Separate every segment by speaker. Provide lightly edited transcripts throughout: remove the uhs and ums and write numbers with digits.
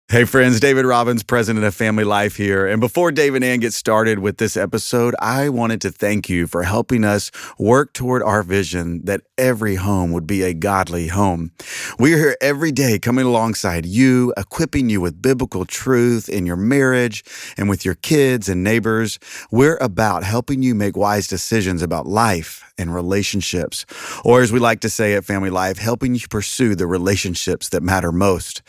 Speaker 1: Hey friends, David Robbins, president of Family Life here. And before Dave and Ann get started with this episode, I wanted to thank you for helping us work toward our vision that every home would be a godly home. We are here every day coming alongside you, equipping you with biblical truth in your marriage and with your kids and neighbors. We're about helping you make wise decisions about life and relationships, or as we like to say at Family Life, helping you pursue the relationships that matter most.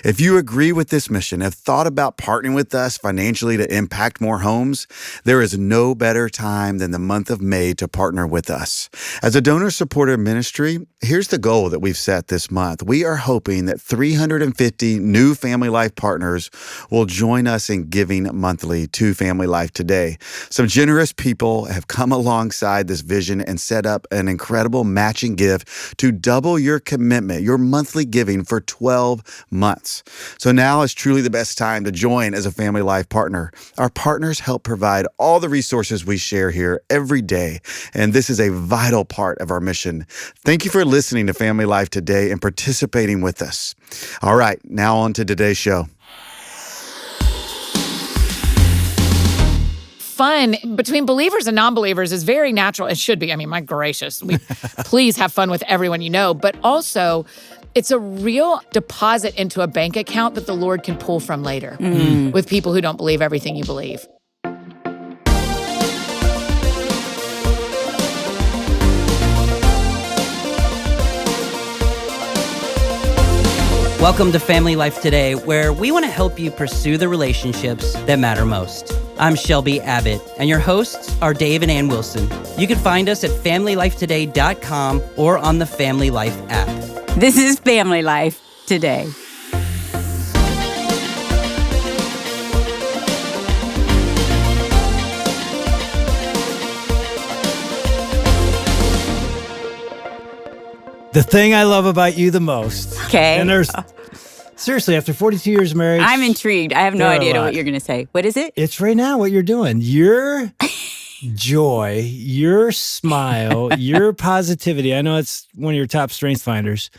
Speaker 1: If you agree with this mission, have thought about partnering with us financially to impact more homes, there is no better time than the month of May to partner with us. As a donor-supported ministry, here's the goal that we've set this month. We are hoping that 350 new Family Life partners will join us in giving monthly to Family Life today. Some generous people have come alongside this vision and set up an incredible matching gift to double your commitment, your monthly giving for 12 months. So now is truly the best time to join as a Family Life partner. Our partners help provide all the resources we share here every day, and this is a vital part of our mission. Thank you for listening to Family Life today and participating with us. All right, now on to today's show.
Speaker 2: Fun between believers and non-believers is very natural. It should be. I mean, my gracious, please have fun with everyone you know, but also it's a real deposit into a bank account that the Lord can pull from later with people who don't believe everything you believe.
Speaker 3: Welcome to Family Life Today, where we want to help you pursue the relationships that matter most. I'm Shelby Abbott, and your hosts are Dave and Ann Wilson. You can find us at FamilyLifeToday.com or on the Family Life app.
Speaker 4: This is Family Life Today.
Speaker 5: The thing I love about you the most.
Speaker 4: Okay.
Speaker 5: And there's, seriously, after 42 years of marriage.
Speaker 4: I'm intrigued. I have no idea what you're going to say. What is it?
Speaker 5: It's right now what you're doing. Your joy, your smile, your positivity. I know it's one of your top strength finders.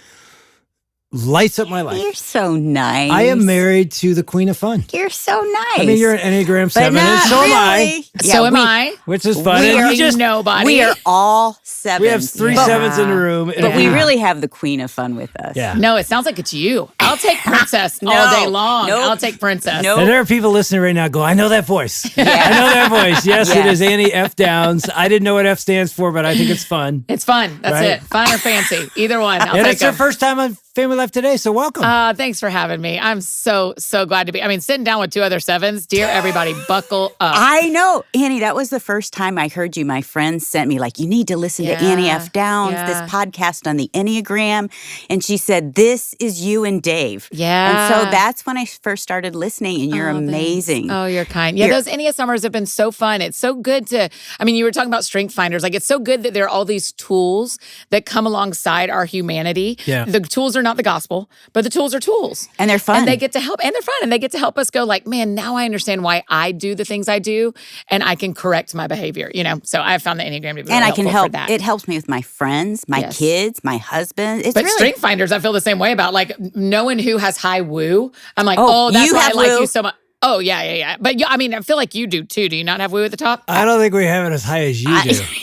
Speaker 5: Lights up my life.
Speaker 4: You're so nice.
Speaker 5: I am married to the Queen of Fun.
Speaker 4: You're so nice.
Speaker 5: I mean, you're an Enneagram 7, and so
Speaker 4: really.
Speaker 5: am I.
Speaker 4: Yeah,
Speaker 2: So am I.
Speaker 5: Which is fun.
Speaker 4: We
Speaker 5: And
Speaker 4: are
Speaker 5: you just,
Speaker 2: nobody.
Speaker 4: We are all sevens.
Speaker 5: we have three sevens in the room.
Speaker 4: But we really have the Queen of Fun with us.
Speaker 5: Yeah.
Speaker 2: No, it sounds like it's you. I'll take princess all day long.
Speaker 4: Nope.
Speaker 2: I'll take princess.
Speaker 4: Nope.
Speaker 5: And there are people listening right now go, I know that voice. I know that voice. Yes, it is Annie F. Downs. I didn't know what F stands for, but I think it's fun.
Speaker 2: It's fun. That's
Speaker 5: Right?
Speaker 2: it. Fun or fancy. Either one. I'll
Speaker 5: And
Speaker 2: take
Speaker 5: it's your
Speaker 2: them.
Speaker 5: first time on Family Life Today, so welcome.
Speaker 2: Thanks for having me. I'm so glad to be. I mean, sitting down with two other sevens. Dear everybody, buckle up.
Speaker 4: I know. Annie, that was the first time I heard you. My friends sent me, like, you need to listen to Annie F. Downs, this podcast on the Enneagram. And she said, this is you and Dave.
Speaker 2: Yeah.
Speaker 4: And so that's when I first started listening, and you're amazing.
Speaker 2: Oh, you're kind. Yeah, those Ennea summers have been so fun. It's so good to, I mean, you were talking about strength finders. Like, it's so good that there are all these tools that come alongside our humanity.
Speaker 5: Yeah.
Speaker 2: The tools are not the gospel, but the tools are tools.
Speaker 4: And they're fun.
Speaker 2: And they get to help, and they're fun. And they get to help us go like, man, now I understand why I do the things I do, and I can correct my behavior, you know? So I've found the Enneagram to be really
Speaker 4: and I can
Speaker 2: helpful
Speaker 4: help.
Speaker 2: for that.
Speaker 4: It helps me with my friends, my kids, my husband. It's
Speaker 2: But
Speaker 4: really
Speaker 2: strength finders, I feel the same way about, like, knowing who has high woo. I'm like,
Speaker 4: Oh,
Speaker 2: that's
Speaker 4: you
Speaker 2: why I
Speaker 4: have
Speaker 2: like
Speaker 4: woo?
Speaker 2: you so much. Oh, yeah. But I mean, I feel like you do too. Do you not have woo at the top?
Speaker 5: I don't think we have it as high as you do.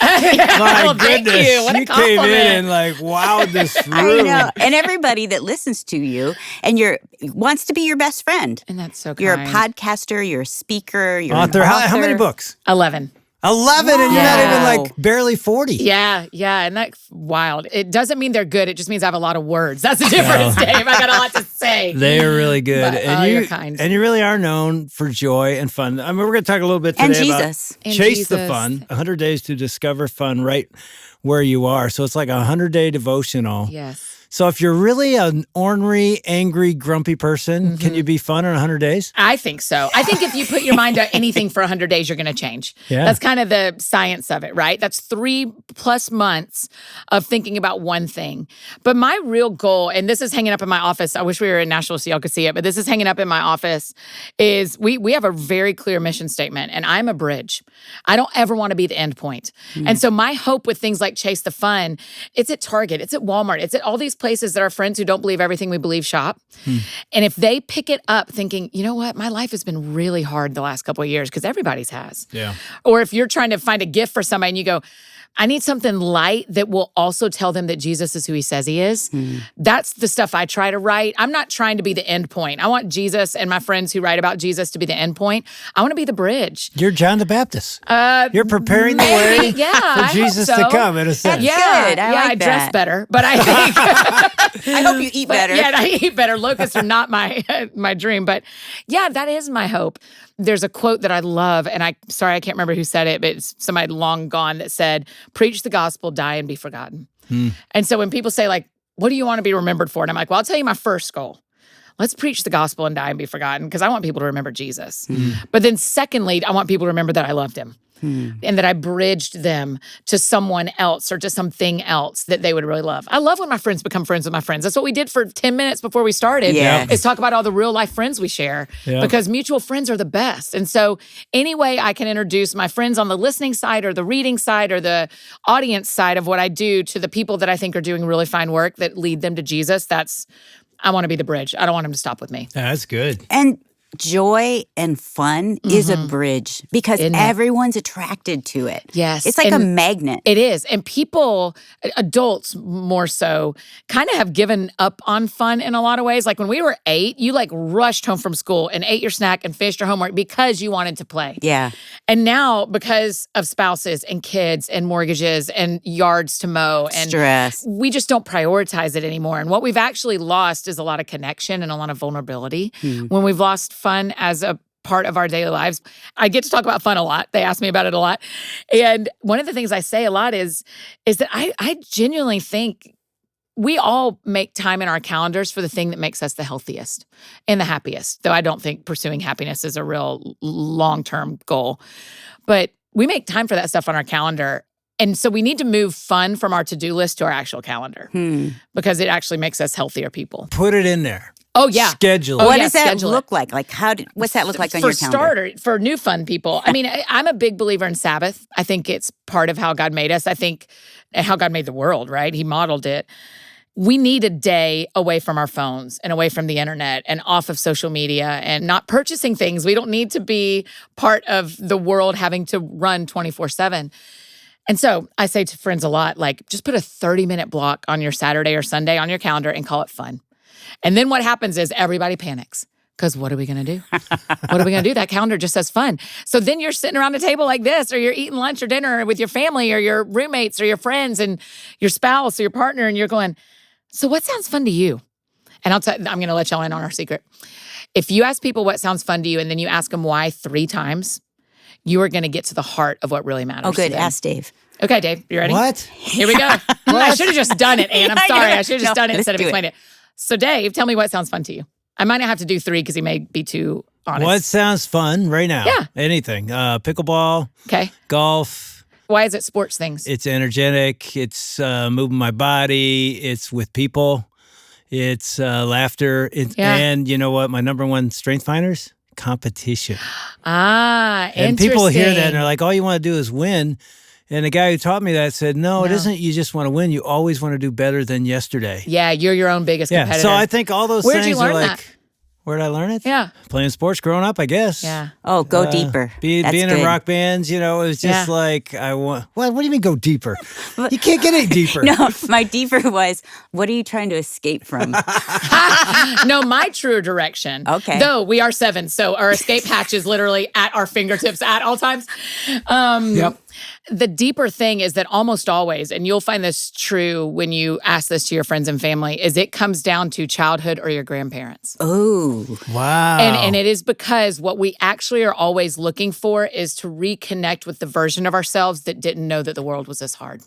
Speaker 5: My
Speaker 2: Well, thank
Speaker 5: goodness.
Speaker 2: you. What a
Speaker 5: came
Speaker 2: compliment.
Speaker 5: in and like wowed this room.
Speaker 4: I know. And everybody that listens to you and wants to be your best friend.
Speaker 2: And that's so kind.
Speaker 4: You're a podcaster, you're a speaker, you're
Speaker 5: Author.
Speaker 4: an author.
Speaker 5: How many books?
Speaker 2: 11.
Speaker 5: 11, and you're not even like barely 40.
Speaker 2: Yeah, and that's wild. It doesn't mean they're good. It just means I have a lot of words. That's the difference, Dave. I got a lot to say.
Speaker 5: They are really good.
Speaker 2: But,
Speaker 5: and
Speaker 2: you're kind.
Speaker 5: And you really are known for joy and fun. I mean, we're going to talk a little bit today
Speaker 4: And
Speaker 5: about
Speaker 4: Jesus.
Speaker 2: And
Speaker 5: Chase the
Speaker 2: Jesus.
Speaker 5: Fun, 100 Days to Discover Fun right where you are. So it's like a 100-day devotional.
Speaker 2: Yes.
Speaker 5: So if you're really an ornery, angry, grumpy person, can you be fun in 100 days?
Speaker 2: I think so. I think if you put your mind to anything for 100 days, you're going to change.
Speaker 5: Yeah.
Speaker 2: That's kind of the science of it, right? That's 3+ months of thinking about one thing. But my real goal, and this is hanging up in my office, I wish we were in Nashville so y'all could see it, but this is hanging up in my office, is we have a very clear mission statement, and I'm a bridge. I don't ever want to be the end point. And so my hope with things like Chase the Fun, it's at Target, it's at Walmart, it's at all these places that our friends who don't believe everything we believe shop. And if they pick it up thinking, you know what, my life has been really hard the last couple of years, because everybody's has.
Speaker 5: Yeah.
Speaker 2: Or if you're trying to find a gift for somebody and you go, I need something light that will also tell them that Jesus is who he says he is. That's the stuff I try to write. I'm not trying to be the end point. I want Jesus and my friends who write about Jesus to be the end point. I want to be the bridge.
Speaker 5: You're John the Baptist. You're preparing the way for Jesus to come, in a sense.
Speaker 2: Yeah,
Speaker 4: good. I
Speaker 2: I
Speaker 4: like
Speaker 2: dress
Speaker 4: that.
Speaker 2: better, but I think
Speaker 4: I hope you eat better.
Speaker 2: Yeah, I eat better. Locusts are not my dream, but yeah, that is my hope. There's a quote that I love, and I can't remember who said it, but it's somebody long gone that said, "Preach the gospel, die and be forgotten." And so when people say, like, what do you want to be remembered for? And I'm like, well, I'll tell you my first goal. Let's preach the gospel and die and be forgotten, because I want people to remember Jesus. But then secondly, I want people to remember that I loved him. And that I bridged them to someone else or to something else that they would really love. I love when my friends become friends with my friends. That's what we did for 10 minutes before we started, is talk about all the real life friends we share, because mutual friends are the best. And so any way I can introduce my friends on the listening side or the reading side or the audience side of what I do to the people that I think are doing really fine work that lead them to Jesus, I want to be the bridge. I don't want them to stop with me.
Speaker 5: That's good.
Speaker 4: And joy and fun is a bridge, because everyone's attracted to it.
Speaker 2: Yes.
Speaker 4: It's like a magnet.
Speaker 2: It is. And people, adults more so, kind of have given up on fun in a lot of ways. Like when we were 8, you like rushed home from school and ate your snack and finished your homework because you wanted to play.
Speaker 4: Yeah.
Speaker 2: And now, because of spouses and kids and mortgages and yards to mow and
Speaker 4: stress,
Speaker 2: we just don't prioritize it anymore. And what we've actually lost is a lot of connection and a lot of vulnerability. When we've lost fun as a part of our daily lives. I get to talk about fun a lot. They ask me about it a lot. And one of the things I say a lot is that I genuinely think we all make time in our calendars for the thing that makes us the healthiest and the happiest, though I don't think pursuing happiness is a real long-term goal. But we make time for that stuff on our calendar. And so we need to move fun from our to-do list to our actual calendar because it actually makes us healthier people.
Speaker 5: Put it in there.
Speaker 2: Oh, yeah.
Speaker 5: Schedule it.
Speaker 4: What does that look like? Like, what's that look like on your calendar?
Speaker 2: For new fun people, I mean, I'm a big believer in Sabbath. I think it's part of how God made us. I think how God made the world, right? He modeled it. We need a day away from our phones and away from the internet and off of social media and not purchasing things. We don't need to be part of the world having to run 24/7. And so I say to friends a lot, like, just put a 30-minute block on your Saturday or Sunday on your calendar and call it fun. And then what happens is everybody panics, because what are we going to do? What are we going to do? That calendar just says fun. So then you're sitting around a table like this, or you're eating lunch or dinner with your family or your roommates or your friends and your spouse or your partner, and you're going, so what sounds fun to you? And I'm going to let y'all in on our secret. If you ask people what sounds fun to you and then you ask them why 3 times, you are going to get to the heart of what really matters.
Speaker 4: Oh, good.
Speaker 2: To them.
Speaker 4: Ask Dave.
Speaker 2: Okay, Dave, you ready?
Speaker 5: What?
Speaker 2: Here we go. I should have just done it, Ann. I'm sorry. I should have just done it instead of
Speaker 4: do it.
Speaker 2: explaining it. So, Dave, tell me what sounds fun to you. I might not have to do 3 because he may be too honest.
Speaker 5: What sounds fun right now?
Speaker 2: Yeah.
Speaker 5: Anything. Pickleball,
Speaker 2: Okay.
Speaker 5: golf.
Speaker 2: Why is it sports things?
Speaker 5: It's energetic. It's moving my body. It's with people. It's laughter. And you know what? My number one strength finders? Competition.
Speaker 2: Interesting.
Speaker 5: And people hear that and they're like, all you want to do is win. And the guy who taught me that said, no, it isn't you just want to win. You always want to do better than yesterday.
Speaker 2: Yeah, you're your own biggest competitor.
Speaker 5: So I think all those
Speaker 2: Where'd
Speaker 5: things
Speaker 2: you learn
Speaker 5: are like,
Speaker 2: that?
Speaker 5: Where did I learn it?
Speaker 2: Yeah.
Speaker 5: Playing sports growing up, I guess.
Speaker 2: Yeah.
Speaker 4: Oh, go deeper.
Speaker 5: Being
Speaker 4: That's
Speaker 5: in
Speaker 4: good.
Speaker 5: rock bands, it was just like, I want, what do you mean go deeper? You can't get any deeper.
Speaker 4: No, my deeper was, what are you trying to escape from?
Speaker 2: No, my true direction.
Speaker 4: Okay.
Speaker 2: Though we are 7, so our escape hatch is literally at our fingertips at all times. Yep. The deeper thing is that almost always, and you'll find this true when you ask this to your friends and family, is it comes down to childhood or your grandparents.
Speaker 4: Oh.
Speaker 5: Wow.
Speaker 2: And it is because what we actually are always looking for is to reconnect with the version of ourselves that didn't know that the world was this hard.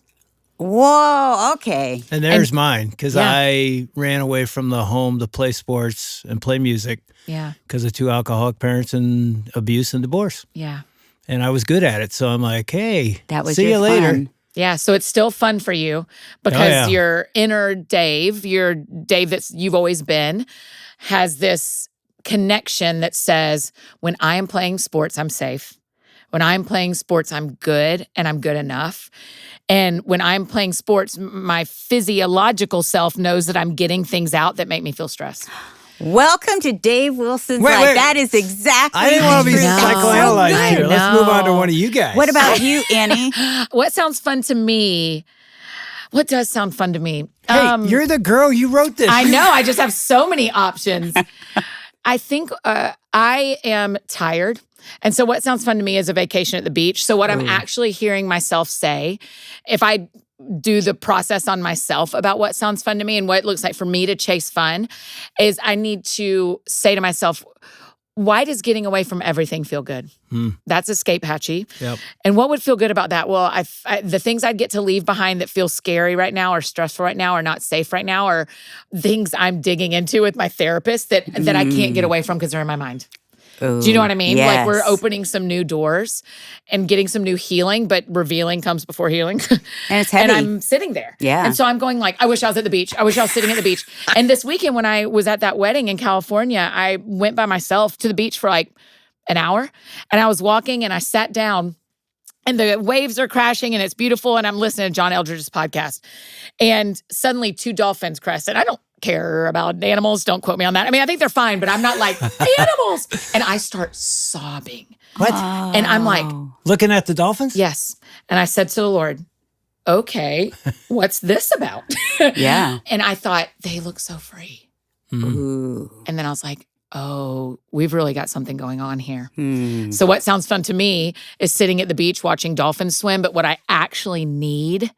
Speaker 4: Whoa, okay.
Speaker 5: And there's mine, because
Speaker 2: Yeah.
Speaker 5: I ran away from the home to play sports and play music
Speaker 2: Yeah.
Speaker 5: because of 2 alcoholic parents and abuse and divorce.
Speaker 2: Yeah.
Speaker 5: And I was good at it. So I'm like, hey,
Speaker 4: That was
Speaker 5: see
Speaker 4: your
Speaker 5: you later.
Speaker 4: fun.
Speaker 2: Yeah, so it's still fun for you because your inner Dave, your Dave that you've always been, has this connection that says, when I am playing sports, I'm safe. When I'm playing sports, I'm good and I'm good enough. And when I'm playing sports, my physiological self knows that I'm getting things out that make me feel stressed.
Speaker 4: Welcome to Dave Wilson's life.
Speaker 5: Wait.
Speaker 4: That is exactly
Speaker 5: I didn't want to be
Speaker 4: the truth.
Speaker 5: psychoanalyzed here. Let's move on to one of you guys.
Speaker 4: What about you, Annie?
Speaker 2: What sounds fun to me? What does sound fun to me?
Speaker 5: Hey, you're the girl. You wrote this.
Speaker 2: I know. I just have so many options. I think I am tired. And so what sounds fun to me is a vacation at the beach. So what I'm actually hearing myself say, if I do the process on myself about what sounds fun to me and what it looks like for me to chase fun, is I need to say to myself, why does getting away from everything feel good? That's escape hatchy.
Speaker 5: Yep.
Speaker 2: And what would feel good about that? Well, the things I'd get to leave behind that feel scary right now or stressful right now or not safe right now are things I'm digging into with my therapist that I can't get away from because they're in my mind.
Speaker 4: Ooh,
Speaker 2: Do you know what I mean?
Speaker 4: yes.
Speaker 2: Like we're opening some new doors and getting some new healing, but revealing comes before healing.
Speaker 4: And it's heavy.
Speaker 2: And I'm sitting there.
Speaker 4: Yeah.
Speaker 2: And so I'm going like, I wish I was at the beach. I wish I was sitting at the beach. And this weekend when I was at that wedding in California, I went by myself to the beach for like an hour. And I was walking and I sat down and the waves are crashing and it's beautiful. And I'm listening to John Eldridge's podcast. And suddenly 2 dolphins crested. I don't care about animals. Don't quote me on that. I mean, I think they're fine, but I'm not like, animals. And I start sobbing.
Speaker 5: What?
Speaker 2: And I'm like,
Speaker 5: Looking at the dolphins?
Speaker 2: yes. And I said to the Lord, okay, what's this about?
Speaker 4: Yeah.
Speaker 2: And I thought, they look so free.
Speaker 4: Ooh.
Speaker 2: And then I was like, oh, we've really got something going on here.
Speaker 4: Hmm.
Speaker 2: So what sounds fun to me is sitting at the beach watching dolphins swim. But what I actually need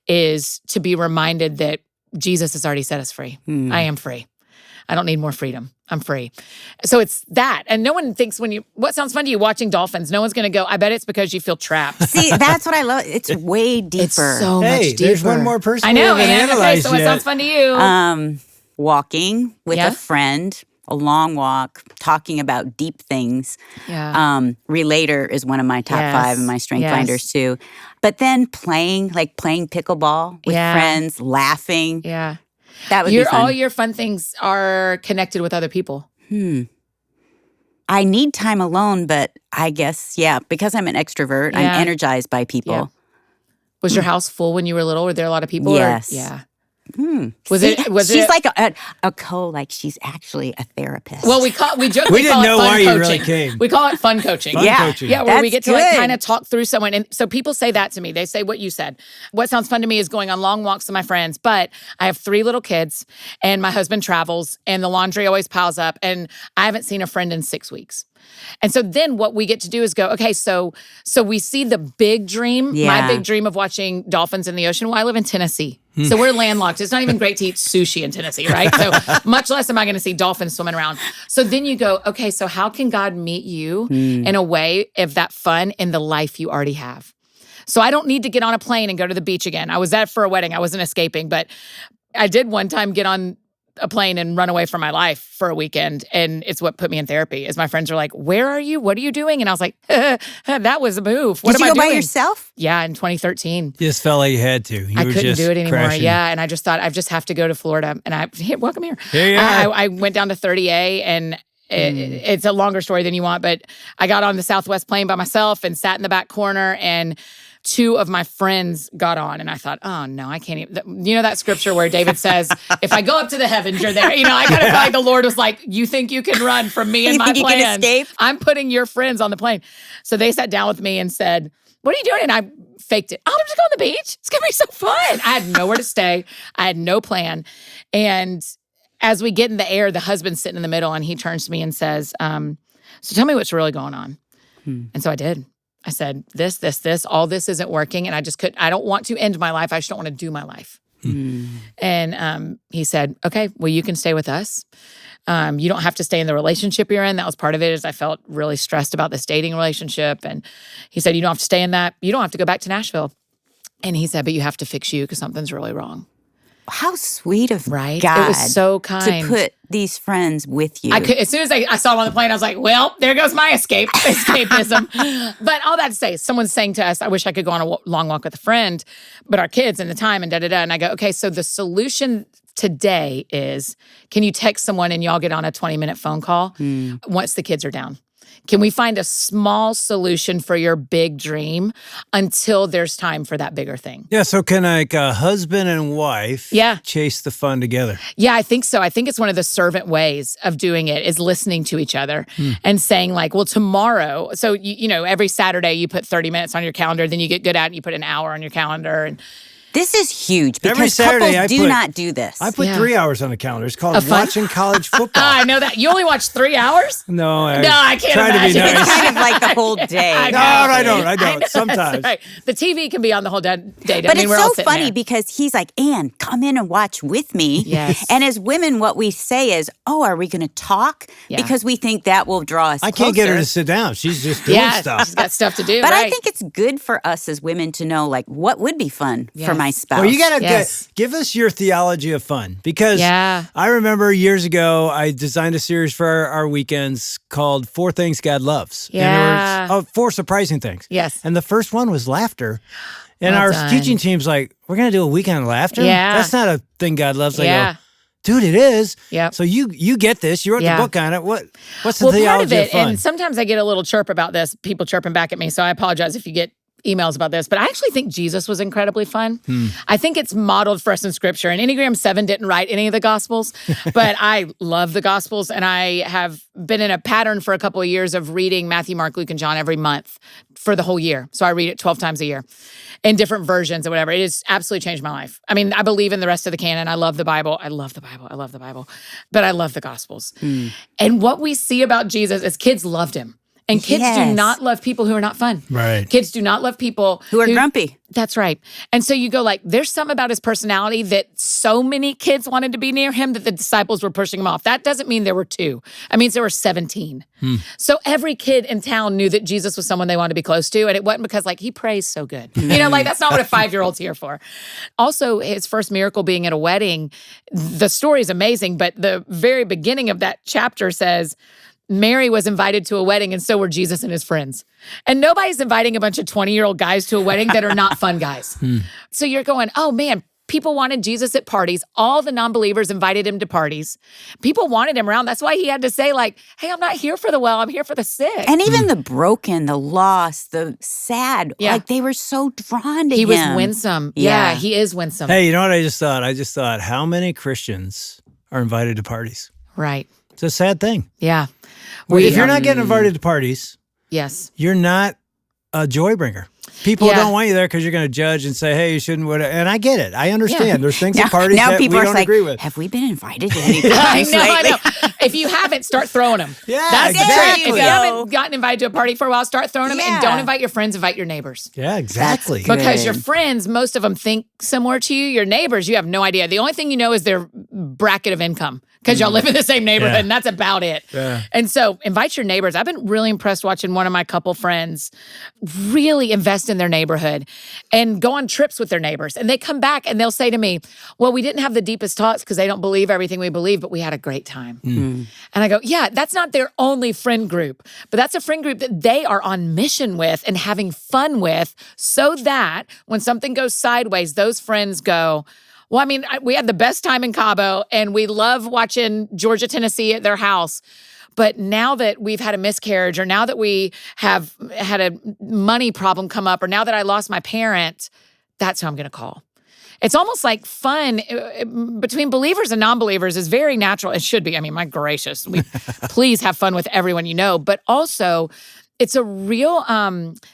Speaker 2: is to be reminded that Jesus has already set us free. I am free. I don't need more freedom. I'm free. So it's that. And no one thinks what sounds fun to you watching dolphins? No one's going to go, I bet it's because you feel trapped.
Speaker 4: See, that's what I love. It's way deeper.
Speaker 2: It's so
Speaker 5: Hey,
Speaker 2: much deeper.
Speaker 5: there's one more person
Speaker 2: I know.
Speaker 5: we haven't
Speaker 2: And okay,
Speaker 5: analyzed
Speaker 2: so what
Speaker 5: yet.
Speaker 2: sounds fun to you?
Speaker 4: Walking with
Speaker 2: Yeah?
Speaker 4: a friend, a long walk, talking about deep things.
Speaker 2: Yeah.
Speaker 4: Relator is one of my top
Speaker 2: Yes.
Speaker 4: 5 and my strength
Speaker 2: Yes.
Speaker 4: finders too. But then playing pickleball with
Speaker 2: Yeah.
Speaker 4: friends, laughing.
Speaker 2: Yeah.
Speaker 4: That would be fun.
Speaker 2: All your fun things are connected with other people.
Speaker 4: I need time alone, but I guess, because I'm an extrovert, I'm
Speaker 2: Yeah.
Speaker 4: energized by people.
Speaker 2: Yeah. Was your house full when you were little? Were there a lot of people?
Speaker 4: Yes.
Speaker 2: Yeah.
Speaker 4: Was
Speaker 2: it-
Speaker 4: she's like like she's actually a therapist.
Speaker 2: Well, we joke.
Speaker 5: We
Speaker 2: We
Speaker 5: didn't
Speaker 2: call it
Speaker 5: know
Speaker 2: fun
Speaker 5: why you
Speaker 2: coaching.
Speaker 5: really came.
Speaker 2: We call it fun coaching.
Speaker 5: Fun
Speaker 4: yeah,
Speaker 5: coaching.
Speaker 2: Yeah, where we get
Speaker 4: That's
Speaker 2: to like
Speaker 4: good.
Speaker 2: kind of talk through someone. And so people say that to me. They say what you said. What sounds fun to me is going on long walks with my friends. But I have 3 little kids and my husband travels and the laundry always piles up and I haven't seen a friend in 6 weeks. And so then what we get to do is go, okay, so we see the big dream, my
Speaker 4: Yeah.
Speaker 2: big dream of watching dolphins in the ocean. Well, I live in Tennessee. So we're landlocked. It's not even great to eat sushi in Tennessee, right? So much less am I going to see dolphins swimming around. So then you go, okay, so how can God meet you in a way of that fun in the life you already have? So I don't need to get on a plane and go to the beach again. I was there for a wedding. I wasn't escaping, but I did one time get on a plane and run away from my life for a weekend. And it's what put me in therapy is my friends are like, where are you? What are you doing? And I was like, that was a move. What
Speaker 4: Did
Speaker 2: am
Speaker 4: you
Speaker 2: I
Speaker 4: go
Speaker 2: doing?
Speaker 4: by yourself?
Speaker 2: Yeah, in 2013.
Speaker 5: You just felt like you had to. You
Speaker 2: I
Speaker 5: were
Speaker 2: couldn't
Speaker 5: just
Speaker 2: do it anymore.
Speaker 5: crashing.
Speaker 2: Yeah. And I just thought, I just have to go to Florida. And welcome here.
Speaker 5: Here you are.
Speaker 2: I went down to 30A and it's a longer story than you want, but I got on the Southwest plane by myself and sat in the back corner and 2 of my friends got on and I thought, oh no, I can't even, you know that scripture where David says, if I go up to the heavens, you're there. You know, I kind of felt like the Lord was like, you think you can run from me and
Speaker 4: You
Speaker 2: my
Speaker 4: think you can
Speaker 2: plans?
Speaker 4: escape?
Speaker 2: I'm putting your friends on the plane. So they sat down with me and said, what are you doing? And I faked it. Oh, I'm just going to the beach. It's going to be so fun. I had nowhere to stay. I had no plan. And as we get in the air, the husband's sitting in the middle and he turns to me and says, so tell me what's really going on. And so I did. I said, this, all this isn't working. And I don't want to end my life. I just don't want to do my life. And he said, okay, well, you can stay with us. You don't have to stay in the relationship you're in. That was part of it is I felt really stressed about this dating relationship. And he said, you don't have to stay in that. You don't have to go back to Nashville. And he said, but you have to fix you because something's really wrong.
Speaker 4: How sweet of
Speaker 2: Right?
Speaker 4: God
Speaker 2: It was so kind.
Speaker 4: to put these friends with you.
Speaker 2: As soon as I saw him on the plane, I was like, well, there goes my escapism. But all that to say, someone's saying to us, I wish I could go on a long walk with a friend, but our kids and the time and da-da-da. And I go, okay, so the solution today is, can you text someone and y'all get on a 20-minute phone call once the kids are down? Can we find a small solution for your big dream until there's time for that bigger thing?
Speaker 5: Yeah, so can like a husband and wife chase the fun together?
Speaker 2: Yeah, I think so. I think it's one of the servant ways of doing it is listening to each other and saying like, well, tomorrow, so you know, every Saturday you put 30 minutes on your calendar, then you get good at it and you put an hour on your calendar. And
Speaker 4: this is huge
Speaker 5: Every
Speaker 4: because
Speaker 5: Saturday
Speaker 4: couples do not do this.
Speaker 5: I put 3 hours on the calendar. It's called watching college football.
Speaker 2: I know that. You only watch 3 hours?
Speaker 5: No,
Speaker 2: I can't
Speaker 5: try
Speaker 2: imagine.
Speaker 5: To be nice.
Speaker 4: It's kind of like the whole day.
Speaker 5: I don't. Sometimes.
Speaker 2: Right. The TV can be on the whole day.
Speaker 4: But it's so funny because he's like, Ann, come in and watch with me.
Speaker 2: Yes.
Speaker 4: And as women, what we say is, oh, are we going to talk?
Speaker 2: Yeah.
Speaker 4: Because we think that will draw us
Speaker 5: I can't
Speaker 4: closer.
Speaker 5: get her to sit down. She's just doing stuff.
Speaker 2: She's got stuff to do.
Speaker 4: But
Speaker 2: right.
Speaker 4: I think it's good for us as women to know, like, what would be fun for my spouse.
Speaker 5: Well, you got to
Speaker 2: Yes.
Speaker 5: give us your theology of fun. Because
Speaker 2: Yeah.
Speaker 5: I remember years ago, I designed a series for our weekends called 4 Things God Loves.
Speaker 2: Yeah.
Speaker 5: And there were 4 surprising things.
Speaker 2: Yes.
Speaker 5: And the first one was laughter. And
Speaker 2: Well
Speaker 5: our
Speaker 2: done.
Speaker 5: teaching team's like, we're going to do a weekend of laughter?
Speaker 2: Yeah.
Speaker 5: That's not a thing God loves. I
Speaker 2: Yeah.
Speaker 5: go, dude, it is.
Speaker 2: Yep.
Speaker 5: So you get this. You wrote
Speaker 2: Yeah.
Speaker 5: the book on it. What's the
Speaker 2: Well, part
Speaker 5: theology
Speaker 2: of it,
Speaker 5: fun?
Speaker 2: and sometimes I get a little chirp about this, people chirping back at me, so I apologize if you get emails about this, but I actually think Jesus was incredibly fun. I think it's modeled for us in Scripture, and Enneagram 7 didn't write any of the Gospels, but I love the Gospels, and I have been in a pattern for a couple of years of reading Matthew, Mark, Luke, and John every month for the whole year. So I read it 12 times a year in different versions or whatever. It has absolutely changed my life. I mean, I believe in the rest of the canon. I love the Bible. I love the Bible. I love the Bible. But I love the Gospels. And what we see about Jesus is kids loved him. And kids do not love people who are not fun.
Speaker 5: Right.
Speaker 2: Kids do not love people
Speaker 4: who are grumpy.
Speaker 2: That's right. And so you go like, there's something about his personality that so many kids wanted to be near him that the disciples were pushing him off. That doesn't mean there were 2. It means there were 17. So every kid in town knew that Jesus was someone they wanted to be close to. And it wasn't because like, he prays so good. You know, like that's not what a 5-year-old's here for. Also, his first miracle being at a wedding, the story is amazing, but the very beginning of that chapter says, Mary was invited to a wedding, and so were Jesus and his friends. And nobody's inviting a bunch of 20-year-old guys to a wedding that are not fun guys. So you're going, oh man, people wanted Jesus at parties. All the non-believers invited him to parties. People wanted him around. That's why he had to say like, hey, I'm not here for the well, I'm here for the sick.
Speaker 4: And even the broken, the lost, the sad, like they were so drawn to him.
Speaker 2: He was winsome. Yeah, he is winsome.
Speaker 5: Hey, you know what I just thought? I just thought, how many Christians are invited to parties?
Speaker 2: Right.
Speaker 5: It's a sad thing.
Speaker 2: Yeah.
Speaker 5: If you're not getting invited to parties,
Speaker 2: yes,
Speaker 5: you're not a joy bringer. People don't want you there because you're going to judge and say, hey, you shouldn't. Whatever. And I get it. I understand. There's things at parties that we don't agree with.
Speaker 4: Have we been invited to any parties
Speaker 2: I
Speaker 4: lately?
Speaker 2: know. If you haven't, start throwing them.
Speaker 5: Yeah,
Speaker 2: that's
Speaker 5: exactly.
Speaker 2: the trick. If you haven't gotten invited to a party for a while, start throwing them and don't invite your friends, invite your neighbors.
Speaker 5: Yeah, exactly.
Speaker 2: Because your friends, most of them think similar to you. Your neighbors, you have no idea. The only thing you know is their bracket of income because y'all live in the same neighborhood and that's about it.
Speaker 5: Yeah.
Speaker 2: And so invite your neighbors. I've been really impressed watching one of my couple friends really invest in their neighborhood and go on trips with their neighbors. And they come back and they'll say to me, well, we didn't have the deepest talks because they don't believe everything we believe, but we had a great time. And I go, yeah, that's not their only friend group, but that's a friend group that they are on mission with and having fun with so that when something goes sideways, those friends go, well, I mean, we had the best time in Cabo and we love watching Georgia, Tennessee at their house. But now that we've had a miscarriage or now that we have had a money problem come up or now that I lost my parent, that's who I'm going to call. It's almost like fun between believers and non-believers is very natural. It should be. I mean, my gracious, please have fun with everyone you know. But also, it's a real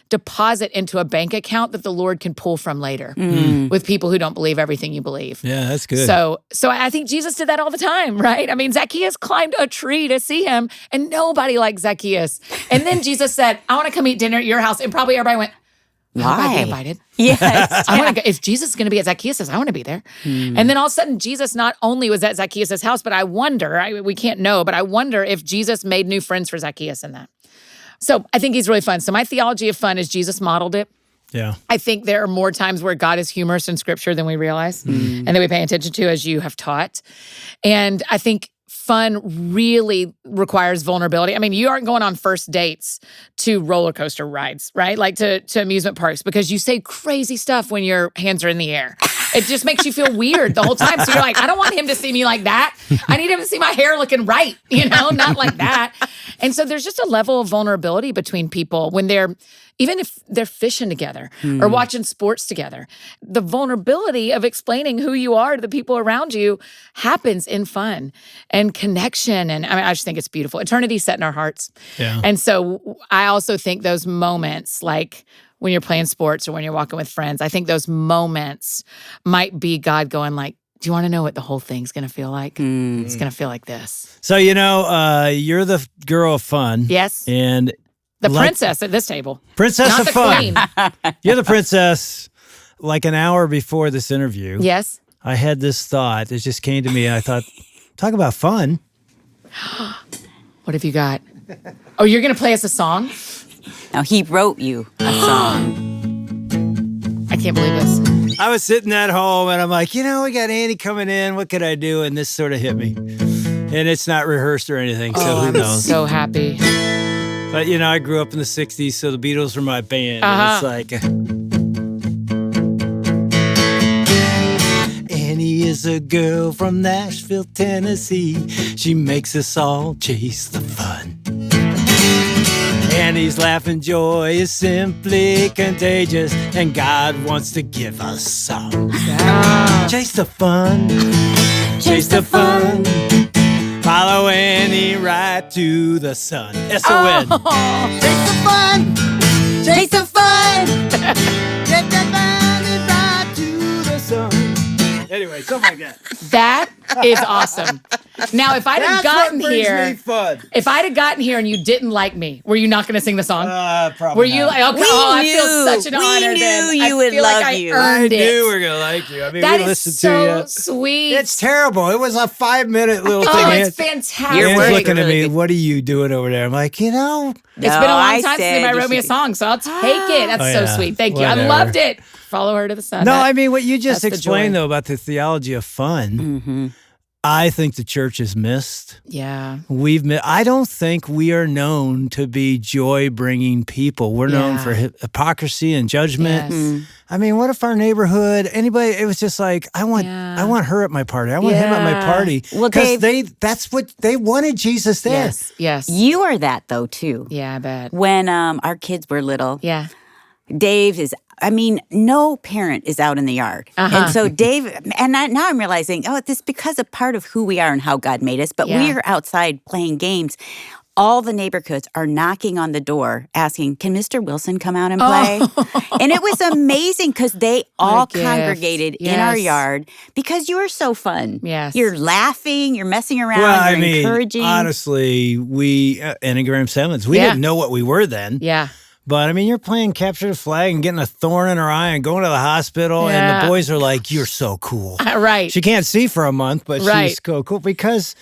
Speaker 2: deposit into a bank account that the Lord can pull from later with people who don't believe everything you believe.
Speaker 5: Yeah, that's good.
Speaker 2: So I think Jesus did that all the time, right? I mean, Zacchaeus climbed a tree to see him, and nobody liked Zacchaeus. And then Jesus said, I want to come eat dinner at your house. And probably everybody went, how about I be invited?
Speaker 4: Yes.
Speaker 2: I want to go. If Jesus is going to be at Zacchaeus' I want to be there. And then all of a sudden, Jesus not only was at Zacchaeus' house, but I wonder, we can't know, but I wonder if Jesus made new friends for Zacchaeus in that. So I think he's really fun. So my theology of fun is Jesus modeled it.
Speaker 5: Yeah.
Speaker 2: I think there are more times where God is humorous in Scripture than we realize and that we pay attention to, as you have taught. And I think fun really requires vulnerability. I mean, you aren't going on first dates to roller coaster rides, right? Like to amusement parks because you say crazy stuff when your hands are in the air. It just makes you feel weird the whole time. So you're like, I don't want him to see me like that. I need him to see my hair looking right, not like that. And so there's just a level of vulnerability between people when even if they're fishing together or watching sports together. The vulnerability of explaining who you are to the people around you happens in fun and connection. And I just think it's beautiful. Eternity's set in our hearts.
Speaker 5: Yeah.
Speaker 2: And so I also think those moments, like when you're playing sports or when you're walking with friends, I think those moments might be God going like, do you want to know what the whole thing's going to feel like? It's going to feel like this.
Speaker 5: So, you're the girl of fun.
Speaker 2: Yes.
Speaker 5: And
Speaker 2: the princess at this table.
Speaker 5: Princess
Speaker 2: Not
Speaker 5: of
Speaker 2: the
Speaker 5: fun.
Speaker 2: queen.
Speaker 5: You're the princess. Like an hour before this interview,
Speaker 2: Yes.
Speaker 5: I had this thought. It just came to me, and I thought, talk about fun.
Speaker 2: What have you got? Oh, you're going to play us a song?
Speaker 4: Now, he wrote you a song.
Speaker 2: I can't believe this.
Speaker 5: I was sitting at home, and I'm like, we got Andy coming in. What could I do? And this sort of hit me. And it's not rehearsed or anything, so who
Speaker 2: I'm
Speaker 5: knows?
Speaker 2: so happy.
Speaker 5: But, I grew up in the 60s, so the Beatles were my band. And it's like... Annie is a girl from Nashville, Tennessee. She makes us all chase the fun. Annie's laughing joy is simply contagious, and God wants to give us some.
Speaker 2: Yeah.
Speaker 5: Chase the fun. Chase the fun. Follow Annie right to the sun. S-O-N.
Speaker 2: Oh.
Speaker 5: Chase the fun. Chase the fun. Get that money right to the sun. Anyway, something like that.
Speaker 2: That is awesome. Now, if I'd have gotten here, if I'd have gotten here and you didn't like me, were you not going to sing the song?
Speaker 5: Probably
Speaker 2: Were you
Speaker 5: not.
Speaker 2: like, okay, I feel such an honor then.
Speaker 4: you would
Speaker 2: feel
Speaker 4: love
Speaker 2: like
Speaker 4: you.
Speaker 2: I
Speaker 5: I
Speaker 2: earned
Speaker 5: knew
Speaker 2: it.
Speaker 5: we were going to like you. I mean,
Speaker 2: That
Speaker 5: we
Speaker 2: is
Speaker 5: listened
Speaker 2: so
Speaker 5: to
Speaker 2: sweet.
Speaker 5: you. It's terrible. It was a 5-minute little thing.
Speaker 2: Oh, it's
Speaker 5: Ann-
Speaker 2: fantastic.
Speaker 4: Your
Speaker 5: Ann's
Speaker 4: words
Speaker 5: looking
Speaker 4: are
Speaker 5: at
Speaker 4: really
Speaker 5: me.
Speaker 4: good.
Speaker 5: What are you doing over there? I'm like,
Speaker 2: It's been a long
Speaker 4: I
Speaker 2: time since
Speaker 4: said
Speaker 2: anybody
Speaker 4: you
Speaker 2: wrote me a
Speaker 4: should-
Speaker 2: song, so I'll take it. That's
Speaker 5: Oh,
Speaker 2: so
Speaker 5: yeah.
Speaker 2: sweet. Thank you. I
Speaker 5: Whatever.
Speaker 2: loved it. Follow her to the sun.
Speaker 5: No,
Speaker 2: That-
Speaker 5: I mean, what you just
Speaker 2: that's the
Speaker 5: explained,
Speaker 2: joy.
Speaker 5: though, about the theology of fun,
Speaker 4: Mm-hmm.
Speaker 5: I think the church has missed.
Speaker 2: Yeah.
Speaker 5: I don't think we are known to be joy-bringing people. We're known
Speaker 2: Yeah.
Speaker 5: for hypocrisy and judgment.
Speaker 2: Yes.
Speaker 5: I mean, what if our neighborhood, anybody, it was just like, I want her at my party. I want him at my
Speaker 2: Yeah.
Speaker 5: party.
Speaker 4: Well,
Speaker 5: Because
Speaker 4: Dave-
Speaker 5: that's what they wanted Jesus there.
Speaker 2: Yes. Yes.
Speaker 4: You are that, though, too.
Speaker 2: Yeah, I bet.
Speaker 4: When our kids were little,
Speaker 2: Yeah.
Speaker 4: Dave is, no parent is out in the yard. And so Dave, now I'm realizing, this is because of part of who we are and how God made us, but
Speaker 2: Yeah.
Speaker 4: we are outside playing games. All the neighborhoods are knocking on the door asking, can Mr. Wilson come out and play? And it was amazing because they all
Speaker 2: gift.
Speaker 4: congregated in our
Speaker 2: Yes.
Speaker 4: yard because you are so fun.
Speaker 2: Yes.
Speaker 4: You're laughing, you're messing around,
Speaker 5: Well,
Speaker 4: you're
Speaker 5: I mean,
Speaker 4: encouraging.
Speaker 5: honestly, we, Enneagram 7s, we
Speaker 2: Yeah.
Speaker 5: didn't know what we were then.
Speaker 2: Yeah.
Speaker 5: But I mean, you're playing capture the flag and getting a thorn in her eye and going to the hospital, and
Speaker 2: Yeah.
Speaker 5: the boys are like, "You're so cool."
Speaker 2: Right.
Speaker 5: She can't see for a month, but
Speaker 2: Right.
Speaker 5: she's so cool because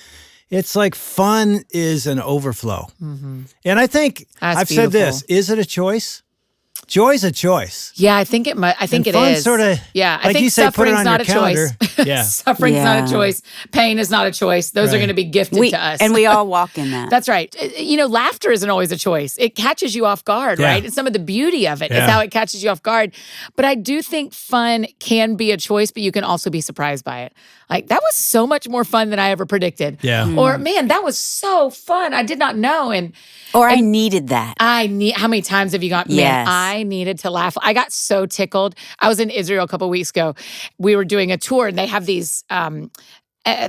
Speaker 5: it's like fun is an overflow. And I think
Speaker 2: That's
Speaker 5: I've said this:
Speaker 2: beautiful.
Speaker 5: is it a choice? Joy's a choice.
Speaker 2: Yeah, I think it might. I think
Speaker 5: And
Speaker 2: it
Speaker 5: fun
Speaker 2: is.
Speaker 5: sorta,
Speaker 2: Yeah, I
Speaker 5: like
Speaker 2: think
Speaker 5: you say, put it
Speaker 2: suffering's
Speaker 5: on
Speaker 2: not a
Speaker 5: your
Speaker 2: choice.
Speaker 5: calendar. Yeah.
Speaker 2: Suffering's not a
Speaker 4: Yeah.
Speaker 2: choice. Pain is not a choice. Those are
Speaker 5: Right.
Speaker 2: going to be gifted to us.
Speaker 4: And we all walk in that.
Speaker 2: That's right. Laughter isn't always a choice. It catches you off guard,
Speaker 5: Yeah.
Speaker 2: right? And some of the beauty of it is
Speaker 5: Yeah.
Speaker 2: how it catches you off guard. But I do think fun can be a choice, but you can also be surprised by it. Like, that was so much more fun than I ever predicted.
Speaker 5: Yeah.
Speaker 2: Or, man, that was so fun. I did not know.
Speaker 4: Or I needed that.
Speaker 2: How many times have you got, man,
Speaker 4: Yes.
Speaker 2: I needed to laugh. I got so tickled. I was in Israel a couple weeks ago. We were doing a tour and they have these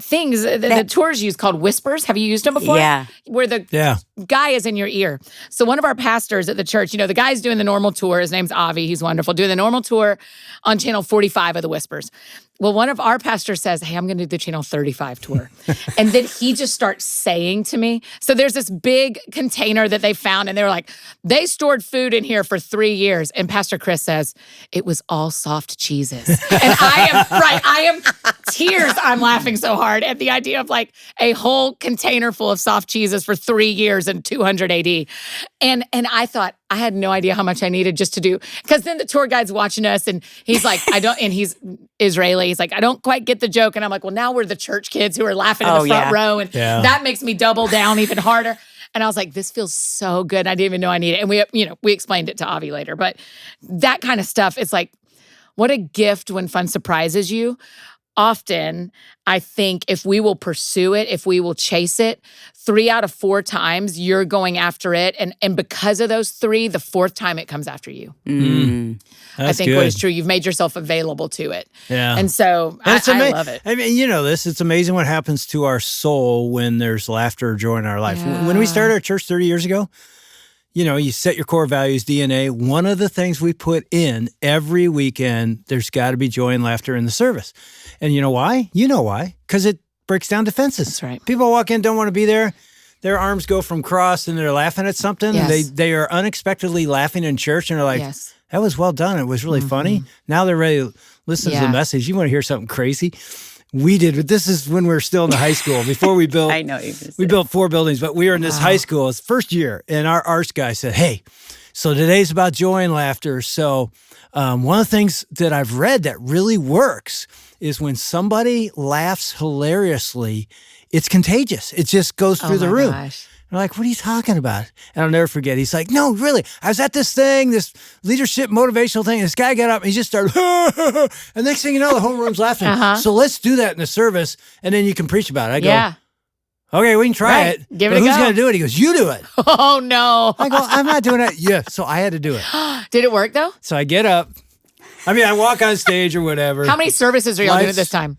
Speaker 2: things that the tours use called whispers. Have you used them before?
Speaker 4: Yeah.
Speaker 2: Where the guy is in your ear. So one of our pastors at the church, the guy's doing the normal tour. His name's Avi. He's wonderful. Doing the normal tour on channel 45 of the Whispers. Well, one of our pastors says, hey, I'm going to do the channel 35 tour. And then he just starts saying to me, so there's this big container that they found and they were like, they stored food in here for 3 years. And Pastor Chris says, it was all soft cheeses. And I am tears. I'm laughing so hard at the idea of like a whole container full of soft cheeses for 3 years in 200 AD. And I thought, I had no idea how much I needed just to do, because then the tour guide's watching us and he's like, and he's Israeli. He's like, I don't quite get the joke. And I'm like, well, now we're the church kids who are laughing in the front row. And that makes me double down even harder. And I was like, this feels so good. I didn't even know I needed it. And we explained it to Avi later. But that kind of stuff, it's like, What a gift when fun surprises you. Often, I think if we will pursue it, if we will chase it, 3 out of 4 times you're going after it. And because of those 3, the 4th time it comes after you. I think what is true, you've made yourself available to it.
Speaker 5: Yeah.
Speaker 2: And so I love it.
Speaker 5: I mean, you know this, it's amazing what happens to our soul when there's laughter or joy in our life.
Speaker 2: Yeah.
Speaker 5: When we started our church 30 years ago, you know, you set your core values, DNA. One of the things we put in every weekend, there's got to be joy and laughter in the service. And you know why? You know why? Because it breaks down defenses.
Speaker 2: That's right.
Speaker 5: People walk in, don't want to be there. Their arms go from cross and they're laughing at something.
Speaker 2: Yes.
Speaker 5: They are unexpectedly laughing in church and they're like,
Speaker 2: Yes.
Speaker 5: that was well done. It was really funny. Now they're ready to listen to the message. You want to hear something crazy? We did, but this is when we were still in the high school. Before we built,
Speaker 4: I know you just
Speaker 5: we
Speaker 4: said.
Speaker 5: built 4 buildings, but we were in this high school. It's first year, and our arts guy said, "Hey, so today's about joy and laughter. So one of the things that I've read that really works is when somebody laughs hilariously, it's contagious. It just goes through the room."
Speaker 2: Gosh.
Speaker 5: We're like, what are you talking about? And I'll never forget. He's like, no, really. I was at this thing, this leadership motivational thing. And this guy got up and he just started, and next thing you know, the whole room's laughing. So let's do that in the service, and then you can preach about it. I go, okay, we can try it.
Speaker 2: Give it
Speaker 5: but
Speaker 2: a
Speaker 5: who's
Speaker 2: go.
Speaker 5: going to do it? He goes, you do it.
Speaker 2: Oh, no.
Speaker 5: I go, I'm not doing it. Yeah. So I had to do it.
Speaker 2: Did it work, though?
Speaker 5: So I get up. I mean, I walk on stage or whatever.
Speaker 2: How many services are y'all doing at this time?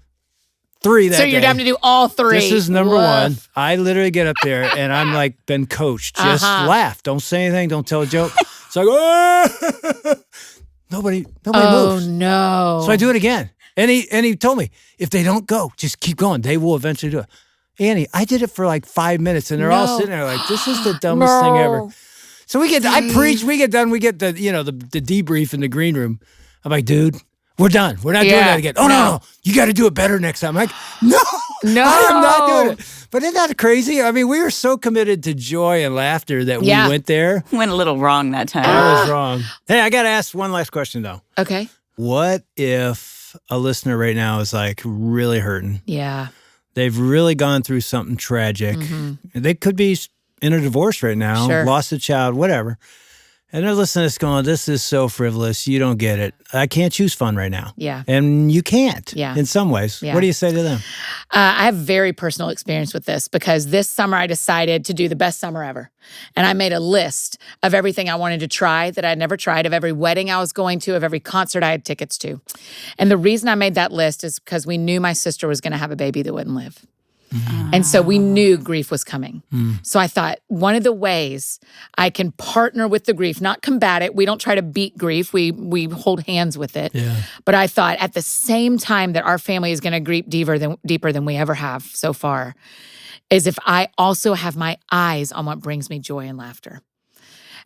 Speaker 5: 3 that
Speaker 2: So you're
Speaker 5: day.
Speaker 2: down to do all 3.
Speaker 5: This is number
Speaker 2: Woof.
Speaker 5: 1. I literally get up there and I'm like been coached. Just laugh. Don't say anything. Don't tell a joke. So I go, ah! Nobody
Speaker 2: Oh,
Speaker 5: moves.
Speaker 2: no.
Speaker 5: So I do it again. And he told me, if they don't go, just keep going. They will eventually do it. Annie, I did it for like 5 minutes and they're all sitting there like, this is the dumbest thing ever. So I preach, we get done, we get the debrief in the green room. I'm like, dude, we're done. We're not doing that again. Oh, no. You got to do it better next time. I'm like, no, I am not doing it. But isn't that crazy? I mean, we were so committed to joy and laughter that we went there.
Speaker 4: Went a little wrong that time.
Speaker 5: I was wrong. Hey, I got to ask one last question, though.
Speaker 2: Okay.
Speaker 5: What if a listener right now is like really hurting?
Speaker 2: Yeah.
Speaker 5: They've really gone through something tragic. They could be in a divorce right now, lost a child, whatever. And they're listening to this going, this is so frivolous. You don't get it. I can't choose fun right now.
Speaker 2: Yeah.
Speaker 5: And you can't in some ways.
Speaker 2: Yeah.
Speaker 5: What do you say to them?
Speaker 2: I have very personal experience with this because this summer I decided to do the best summer ever. And I made a list of everything I wanted to try that I'd never tried, of every wedding I was going to, of every concert I had tickets to. And the reason I made that list is because we knew my sister was going to have a baby that wouldn't live. And so we knew grief was coming. So I thought one of the ways I can partner with the grief, not combat it. We don't try to beat grief. We hold hands with it.
Speaker 5: Yeah.
Speaker 2: But I thought at the same time that our family is going to grieve deeper than we ever have so far, is if I also have my eyes on what brings me joy and laughter.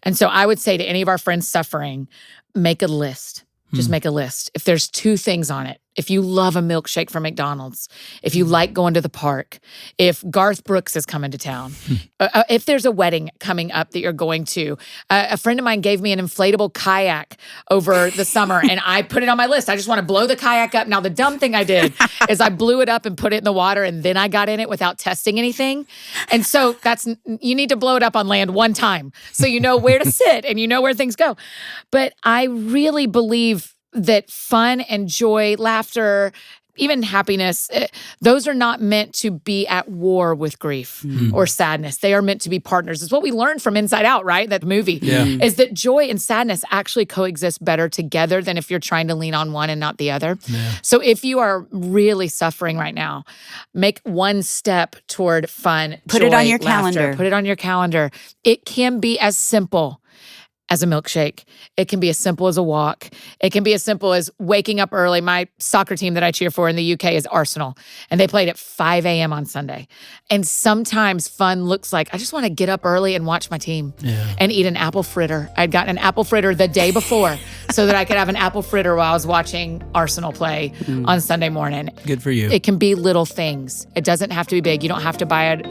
Speaker 2: And so I would say to any of our friends suffering, make a list. Just make a list. If there's 2 things on it, if you love a milkshake from McDonald's, if you like going to the park, if Garth Brooks is coming to town, if there's a wedding coming up that you're going to. A friend of mine gave me an inflatable kayak over the summer and I put it on my list. I just want to blow the kayak up. Now, the dumb thing I did is I blew it up and put it in the water and then I got in it without testing anything. And so you need to blow it up on land one time so you know where to sit and you know where things go. But I really believe that fun and joy, laughter, even happiness, those are not meant to be at war with grief or sadness. They are meant to be partners. It's what we learned from Inside Out, right? That movie, is that joy and sadness actually coexist better together than if you're trying to lean on one and not the other. Yeah. So if you are really suffering right now, make one step toward fun,
Speaker 4: Put
Speaker 2: joy,
Speaker 4: it on your
Speaker 2: laughter.
Speaker 4: calendar.
Speaker 2: Put it on your calendar. It can be as simple as a milkshake. It can be as simple as a walk. It can be as simple as waking up early. My soccer team that I cheer for in the UK is Arsenal, and they played at 5 a.m. on Sunday. And sometimes fun looks like, I just want to get up early and watch my team and eat an apple fritter. I'd gotten an apple fritter the day before so that I could have an apple fritter while I was watching Arsenal play on Sunday morning.
Speaker 5: Good for you.
Speaker 2: It can be little things. It doesn't have to be big. You don't have to buy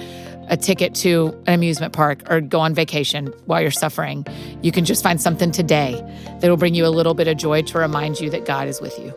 Speaker 2: a ticket to an amusement park or go on vacation while you're suffering. You can just find something today that will bring you a little bit of joy to remind you that God is with you.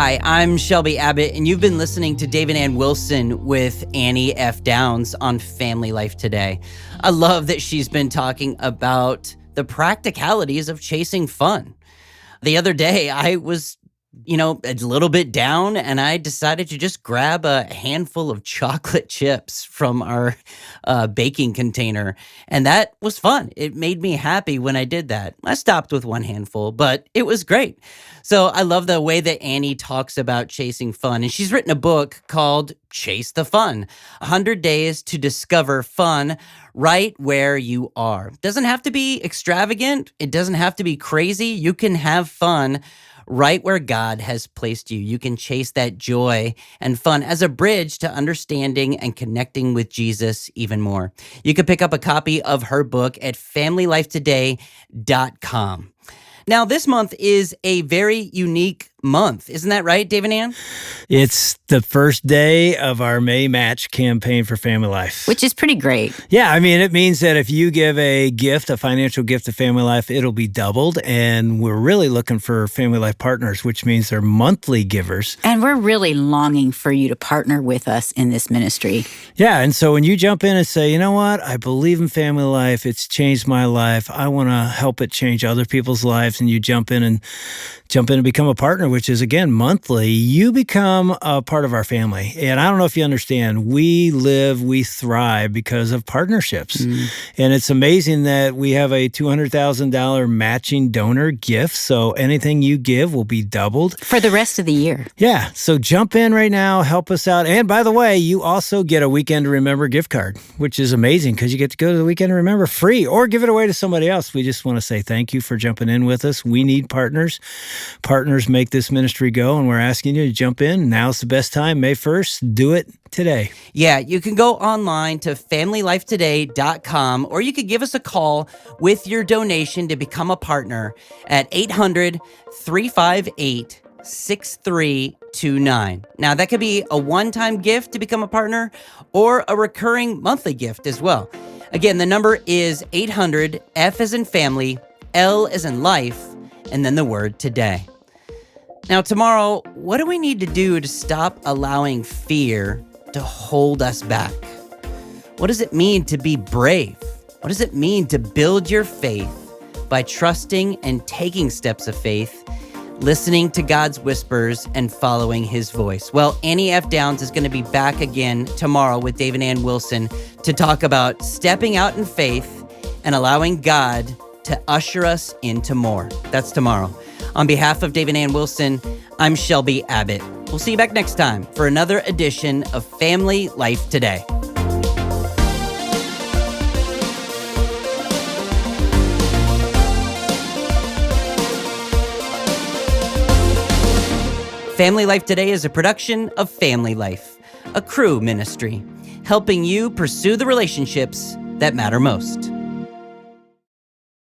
Speaker 3: Hi, I'm Shelby Abbott, and you've been listening to Dave and Ann Wilson with Annie F. Downs on Family Life Today. I love that she's been talking about the practicalities of chasing fun. The other day, I was a little bit down, and I decided to just grab a handful of chocolate chips from our baking container. And that was fun. It made me happy when I did that. I stopped with one handful, but it was great. So I love the way that Annie talks about chasing fun. And she's written a book called Chase the Fun, 100 Days to Discover Fun Right Where You Are. It doesn't have to be extravagant. It doesn't have to be crazy. You can have fun right where God has placed you. You can chase that joy and fun as a bridge to understanding and connecting with Jesus even more. You can pick up a copy of her book at FamilyLifeToday.com. Now, this month is a very unique month. Isn't that right, Dave and Ann?
Speaker 5: It's the first day of our May Match campaign for Family Life.
Speaker 4: Which is pretty great.
Speaker 5: Yeah, I mean, it means that if you give a gift, a financial gift to Family Life, it'll be doubled. And we're really looking for Family Life partners, which means they're monthly givers.
Speaker 4: And we're really longing for you to partner with us in this ministry.
Speaker 5: Yeah, and so when you jump in and say, you know what, I believe in Family Life, it's changed my life, I want to help it change other people's lives, and you jump in and become a partner, which is, again, monthly, you become a part of our family. And I don't know if you understand, we thrive because of partnerships. And it's amazing that we have a $200,000 matching donor gift. So anything you give will be doubled.
Speaker 4: For the rest of the year.
Speaker 5: Yeah. So jump in right now, help us out. And by the way, you also get a Weekend to Remember gift card, which is amazing because you get to go to the Weekend to Remember free or give it away to somebody else. We just want to say thank you for jumping in with us. We need partners. Partners make this ministry go, and we're asking you to jump in. Now's the best time, May 1st. Do it today.
Speaker 3: Yeah, you can go online to FamilyLifeToday.com, or you could give us a call with your donation to become a partner at 800-358-6329. Now, that could be a one-time gift to become a partner or a recurring monthly gift as well. Again, the number is 800, F as in family, L as in life, and then the word today. Now, tomorrow, what do we need to do to stop allowing fear to hold us back? What does it mean to be brave? What does it mean to build your faith by trusting and taking steps of faith, listening to God's whispers and following his voice? Well, Annie F. Downs is going to be back again tomorrow with Dave and Ann Wilson to talk about stepping out in faith and allowing God to usher us into more. That's tomorrow. On behalf of Dave and Ann Wilson, I'm Shelby Abbott. We'll see you back next time for another edition of Family Life Today. Family Life Today is a production of Family Life, a crew ministry, helping you pursue the relationships that matter most.